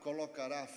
colocará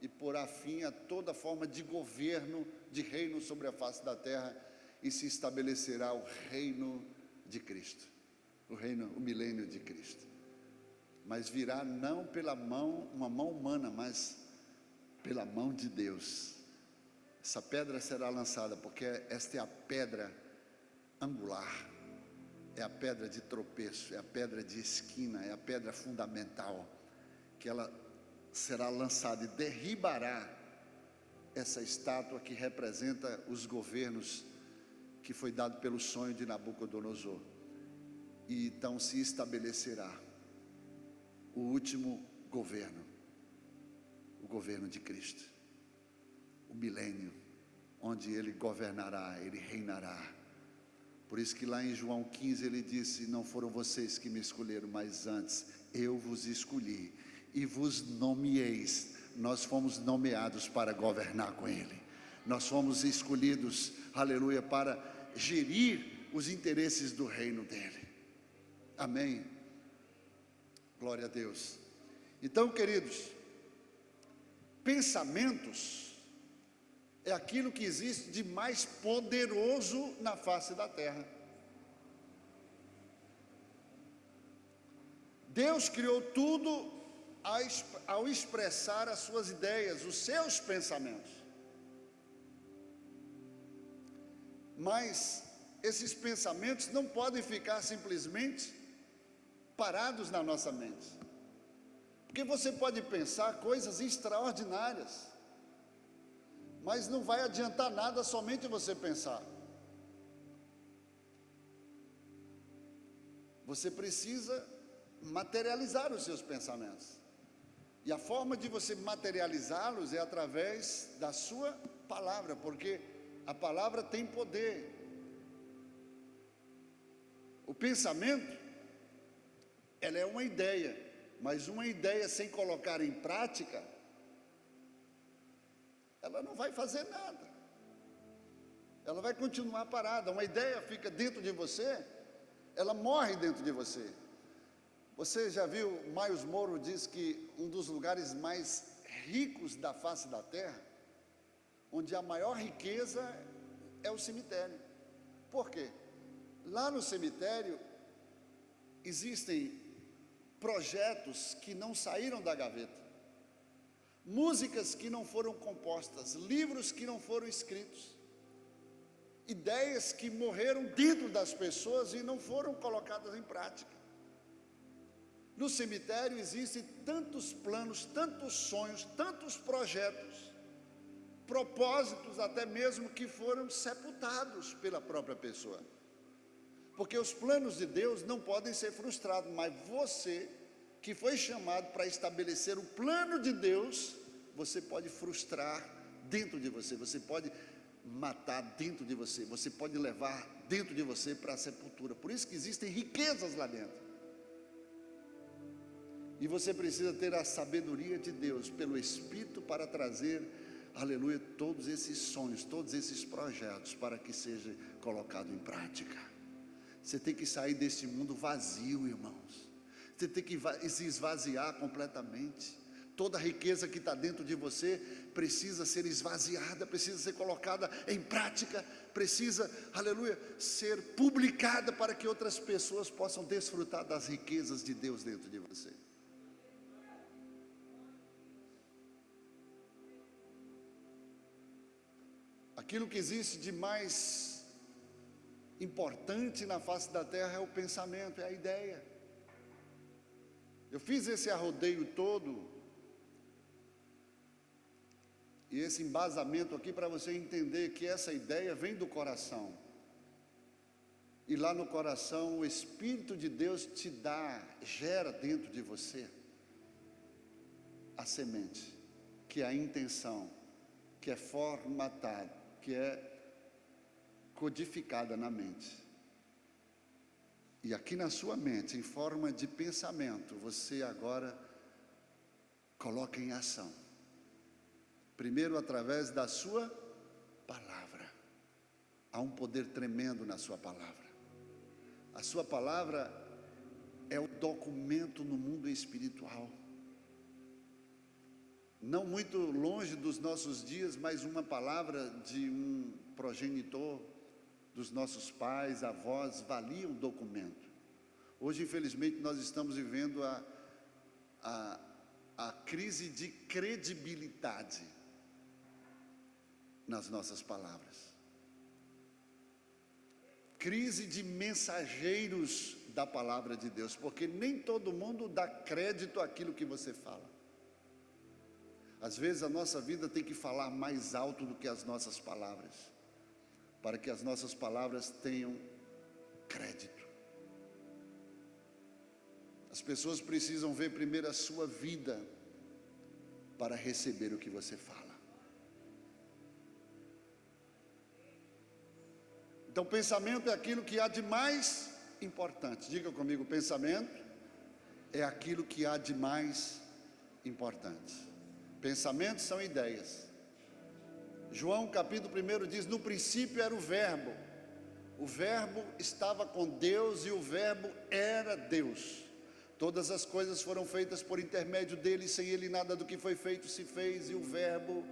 e porá fim a toda forma de governo, de reino sobre a face da terra, e se estabelecerá o reino de Cristo, o milênio de Cristo. Mas virá não pela mão, uma mão humana, mas pela mão de Deus. Essa pedra será lançada, porque esta é a pedra angular, é a pedra de tropeço, é a pedra de esquina, é a pedra fundamental, que ela será lançada e derribará essa estátua que representa os governos que foi dado pelo sonho de Nabucodonosor, e então se estabelecerá o último governo, o governo de Cristo, o milênio, onde ele governará, ele reinará. Por isso que lá em João 15 ele disse: não foram vocês que me escolheram, mas antes eu vos escolhi e vos nomeeis. Nós fomos nomeados para governar com ele, nós fomos escolhidos, aleluia, para gerir os interesses do reino dele. Amém, glória a Deus. Então, queridos, pensamentos é aquilo que existe de mais poderoso na face da terra. Deus criou tudo ao expressar as suas ideias, os seus pensamentos. Mas esses pensamentos não podem ficar simplesmente parados na nossa mente, porque você pode pensar coisas extraordinárias, mas não vai adiantar nada somente você pensar. Você precisa materializar os seus pensamentos, e a forma de você materializá-los é através da sua palavra, porque a palavra tem poder. O pensamento, ela é uma ideia, mas uma ideia sem colocar em prática, ela não vai fazer nada, ela vai continuar parada. Uma ideia fica dentro de você, ela morre dentro de você. Você já viu, Miles Monroe diz que um dos lugares mais ricos da face da terra, onde a maior riqueza é o cemitério. Por quê? Lá no cemitério existem projetos que não saíram da gaveta, músicas que não foram compostas, livros que não foram escritos, ideias que morreram dentro das pessoas e não foram colocadas em prática. No cemitério existem tantos planos, tantos sonhos, tantos projetos, propósitos até mesmo que foram sepultados pela própria pessoa, porque os planos de Deus não podem ser frustrados, mas você que foi chamado para estabelecer o plano de Deus, você pode frustrar dentro de você, você pode matar dentro de você, você pode levar dentro de você para a sepultura. Por isso que existem riquezas lá dentro, e você precisa ter a sabedoria de Deus pelo Espírito para trazer, aleluia, todos esses sonhos, todos esses projetos para que seja colocado em prática. Você tem que sair deste mundo vazio, irmãos. Você tem que se esvaziar completamente. Toda a riqueza que está dentro de você precisa ser esvaziada, precisa ser colocada em prática, precisa, aleluia, ser publicada para que outras pessoas possam desfrutar das riquezas de Deus dentro de você. Aquilo que existe de mais importante na face da terra é o pensamento, é a ideia. Eu fiz esse arrodeio todo e esse embasamento aqui para você entender que essa ideia vem do coração, e lá no coração o Espírito de Deus te dá, gera dentro de você a semente, que é a intenção, que é formatada, que é codificada na mente. E aqui na sua mente, em forma de pensamento, você agora coloca em ação. Primeiro através da sua palavra. Há um poder tremendo na sua palavra. A sua palavra é o documento no mundo espiritual. não muito longe dos nossos dias, mas uma palavra de um progenitor dos nossos pais, avós, valia um documento. Hoje, infelizmente, nós estamos vivendo a crise de credibilidade nas nossas palavras. Crise de mensageiros da palavra de Deus, porque nem todo mundo dá crédito àquilo que você fala. Às vezes a nossa vida tem que falar mais alto do que as nossas palavras, para que as nossas palavras tenham crédito. As pessoas precisam ver primeiro a sua vida para receber o que você fala. Então, pensamento é aquilo que há de mais importante. Diga comigo, pensamento é aquilo que há de mais importante. Pensamentos são ideias. João capítulo 1 diz: no princípio era o verbo estava com Deus e o verbo era Deus. Todas as coisas foram feitas por intermédio dele, sem ele nada do que foi feito se fez, e o verbo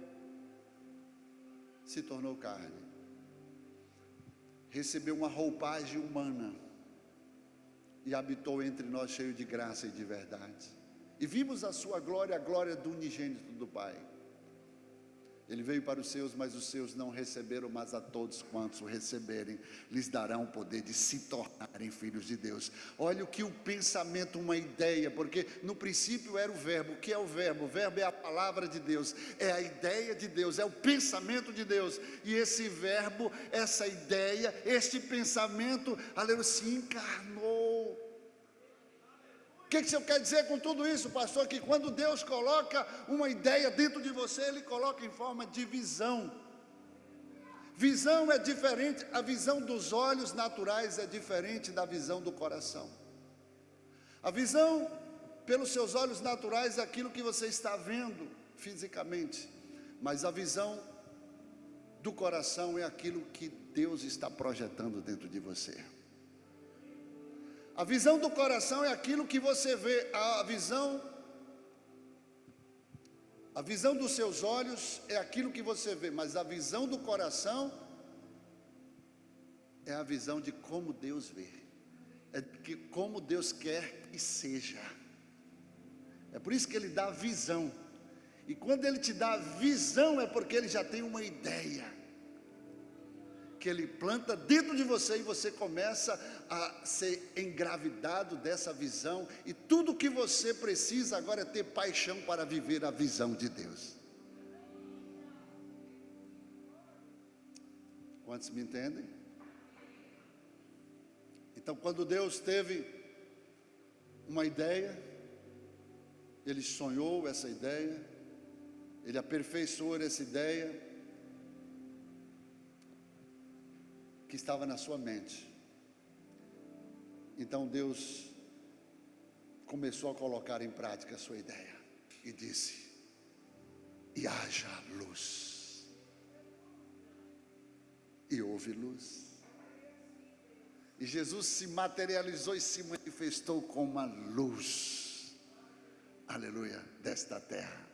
se tornou carne. Recebeu uma roupagem humana e habitou entre nós cheio de graça e de verdade. E vimos a sua glória, a glória do unigênito do Pai. Ele veio para os seus, mas os seus não receberam, mas a todos quantos o receberem, lhes darão o poder de se tornarem filhos de Deus. Olha o que o pensamento, uma ideia, porque no princípio era o verbo. O que é o verbo? O verbo é a palavra de Deus, é a ideia de Deus, é o pensamento de Deus. E esse verbo, essa ideia, este pensamento, aleluia, se encarnou. O que o senhor quer dizer com tudo isso, pastor? Que quando Deus coloca uma ideia dentro de você, Ele coloca em forma de visão. Visão é diferente, a visão dos olhos naturais é diferente da visão do coração. A visão pelos seus olhos naturais é aquilo que você está vendo fisicamente, mas a visão do coração é aquilo que Deus está projetando dentro de você. A visão do coração é aquilo que você vê, a visão dos seus olhos é aquilo que você vê, mas a visão do coração é a visão de como Deus vê, é de como Deus quer que seja. É por isso que Ele dá visão, e quando Ele te dá visão é porque Ele já tem uma ideia que Ele planta dentro de você, e você começa a ser engravidado dessa visão, e tudo que você precisa agora é ter paixão para viver a visão de Deus. Quantos me entendem? Então, quando Deus teve uma ideia, Ele sonhou essa ideia, Ele aperfeiçoou essa ideia que estava na sua mente. Então Deus começou a colocar em prática a sua ideia e disse: e haja luz. E houve luz. E Jesus se materializou e se manifestou como uma luz, aleluia, desta terra.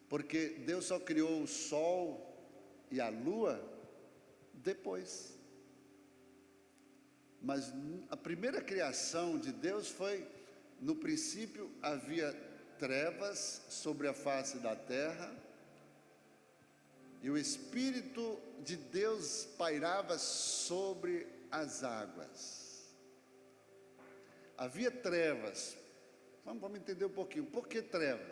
Porque Deus só criou o sol e a lua depois. Mas a primeira criação de Deus foi: no princípio havia trevas sobre a face da terra, e o Espírito de Deus pairava sobre as águas. Havia trevas. Vamos entender um pouquinho. Por que treva?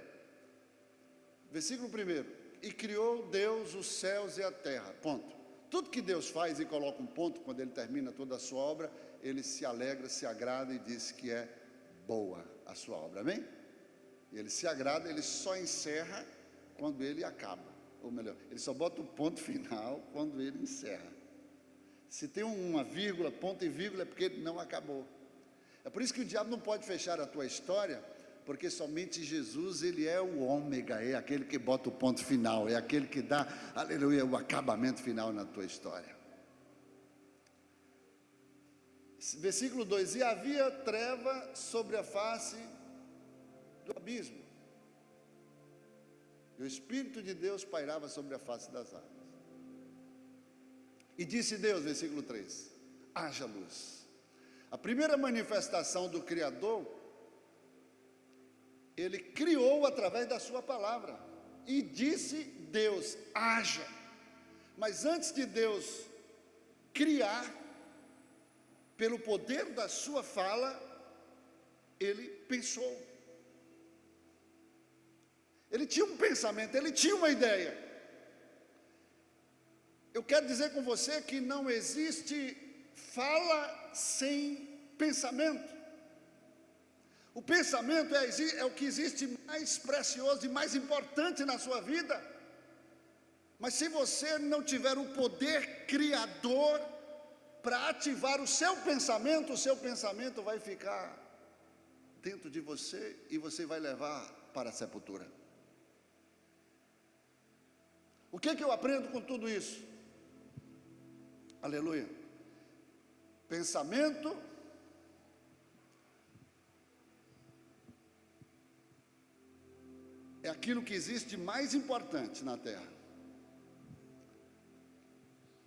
Versículo 1: e criou Deus os céus e a terra. Ponto. Tudo que Deus faz e coloca um ponto, quando Ele termina toda a sua obra, Ele se alegra, se agrada e diz que é boa a sua obra, amém? E Ele se agrada, Ele só encerra quando Ele acaba, ou melhor, Ele só bota o ponto final quando Ele encerra. Se tem uma vírgula, ponto e vírgula, é porque Ele não acabou. É por isso que o diabo não pode fechar a tua história, porque somente Jesus, Ele é o ômega, é aquele que bota o ponto final, é aquele que dá, aleluia, o acabamento final na tua história. Versículo 2: e havia treva sobre a face do abismo. E o Espírito de Deus pairava sobre a face das águas. E disse Deus, versículo 3, haja luz. A primeira manifestação do Criador, Ele criou através da sua palavra. E disse Deus, haja. Mas antes de Deus criar, pelo poder da sua fala, Ele pensou. Ele tinha um pensamento, ele tinha uma ideia. Eu quero dizer com você que não existe fala sem pensamento. O pensamento é o que existe mais precioso e mais importante na sua vida. Mas se você não tiver o poder criador para ativar o seu pensamento vai ficar dentro de você e você vai levar para a sepultura. O que eu aprendo com tudo isso? Aleluia. Pensamento é aquilo que existe mais importante na terra.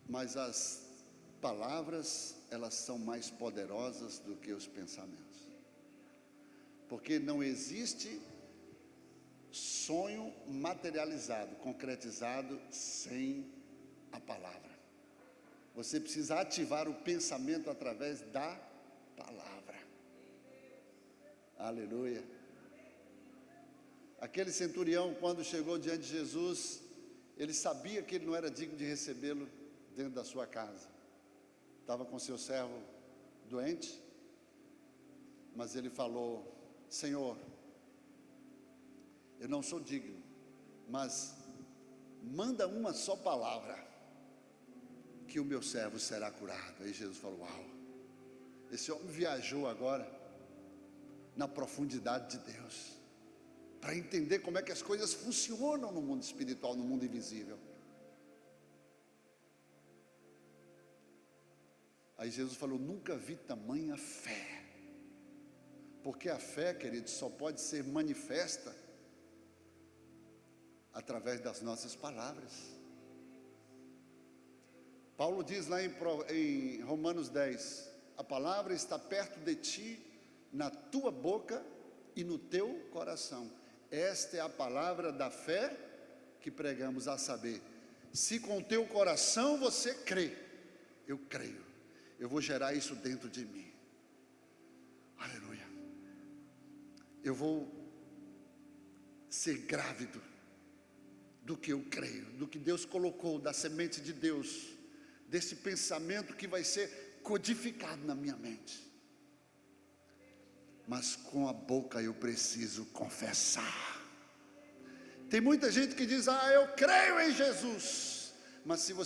Mas as palavras, elas são mais poderosas do que os pensamentos. Porque não existe sonho materializado, concretizado, sem a palavra. Você precisa ativar o pensamento através da palavra. Aleluia. Aquele centurião, quando chegou diante de Jesus, ele sabia que ele não era digno de recebê-lo dentro da sua casa. Estava com seu servo doente, mas ele falou, Senhor, eu não sou digno, mas manda uma só palavra, que o meu servo será curado. Aí Jesus falou, uau, esse homem viajou agora na profundidade de Deus, para entender como é que as coisas funcionam no mundo espiritual, no mundo invisível. Aí Jesus falou, nunca vi tamanha fé, porque a fé, querido, só pode ser manifesta através das nossas palavras. Paulo diz lá em Romanos 10, a palavra está perto de ti, na tua boca e no teu coração. Esta é a palavra da fé que pregamos, a saber, se com o teu coração você crê, eu creio, eu vou gerar isso dentro de mim. Aleluia. Eu vou ser grávido do que eu creio, do que Deus colocou, da semente de Deus, desse pensamento que vai ser codificado na minha mente. Mas com a boca eu preciso confessar. Tem muita gente que diz, eu creio em Jesus, mas se você